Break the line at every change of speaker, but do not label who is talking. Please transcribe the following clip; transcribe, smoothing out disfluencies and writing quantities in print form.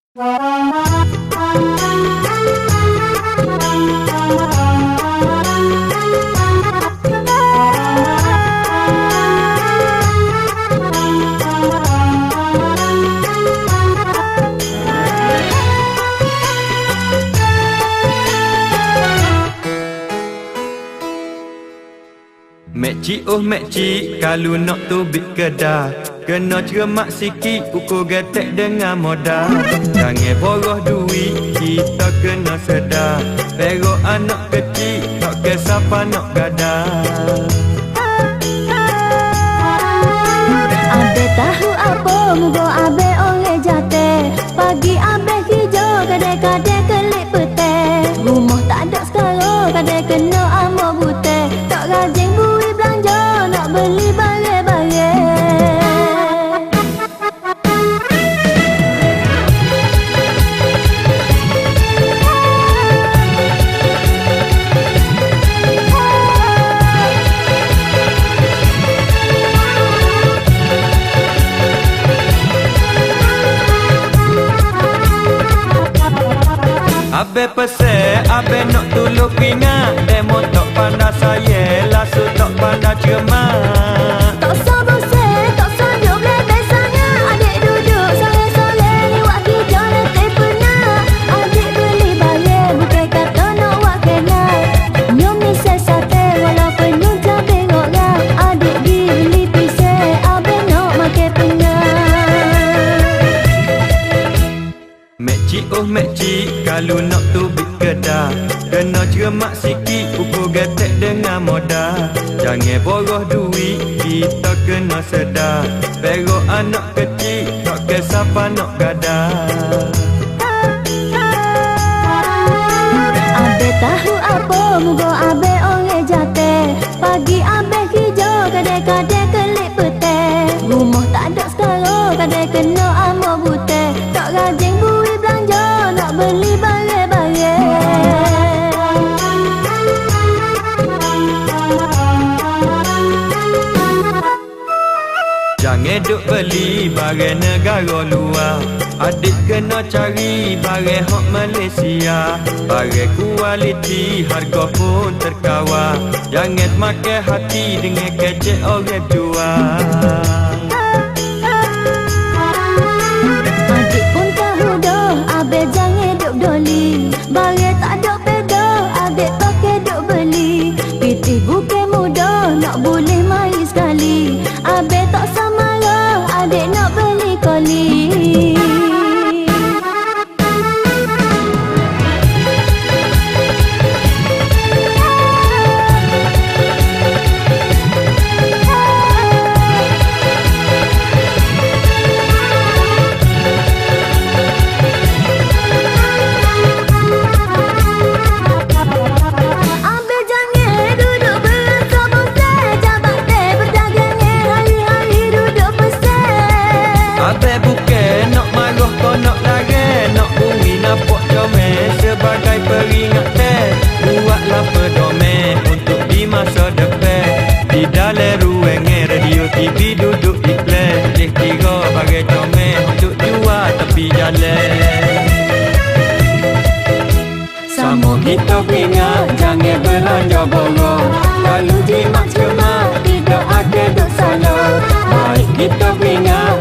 Mek cik oh mek cik, kalau nak tubik kedah kena cermat sikit, ukur getek dengan modal. Jangan boros duit, kita kena sedar. Perok anak kecil, tak ke siapa nak gadah.
Abe tahu apa mugo abe orang jate. Pagi abe hijau kadang-kadang kelip pete. Rumah tak ada sekarang, kadang kena amor bute. Tak rajin bui belanja, nak beli barang-barang.
Abe pesek, abe nak tolong pingat. Demo tak pandai saya, lasu tak pandai cermat.
Tak usah bosan, tak usah duduk belakang sangat. Adik duduk sore-sore, ni wak hijau nanti penat. Adik beli barang, bukan kata nak wak kenal. Nyom ni sesate, walaupun nyom tak tengok kan. Adik pergi beli pisang, abe nak makan penat.
Mek cik oh mek cik, kalau nak tubik kedah kena cermat sikit, ukur getek dengan modal. Jangan boros duit, kita kena sedar. Perok anak kecil, tak ke siapa nak gadah.
Abe tahu apa mugo abe orang jate. Pagi abe hijau kadang-kadang kelip pete. Rumah tak ada sekarang, kadang kena amor bute. Tak rajin bui belanja, nak beli barang-barang.
Jangan duk beli barang negara luar. Adik kena cari barang hak Malaysia. Barang kualiti, harga pun terkawal. Jangan makan hati dengan kecek orang jual.
Adik pun tahu dah, abe jangan duk doli. Barang tak ada peda, adik pakai duk beli. Pitih bukan mudah, nak boleh mari sekali. Abe tak samara, adik nak beli koli. Abe jangan duduk berasa bosan. Jabat teh perdagangan, hari-hari duduk pesan.
Abe bukan nak marah kau nak larang. Nak bumi nampak comel sebagai peringatan. Buatlah pedoman untuk di masa depan. Di dalam ruangan radio TV duduk iklan. Dia kira bagai comel untuk jual tepi jalan. Sama kita ingat, jangan belanja boros. Kalau jimat cermat, tidak ada duk salah. Baik kita ingat,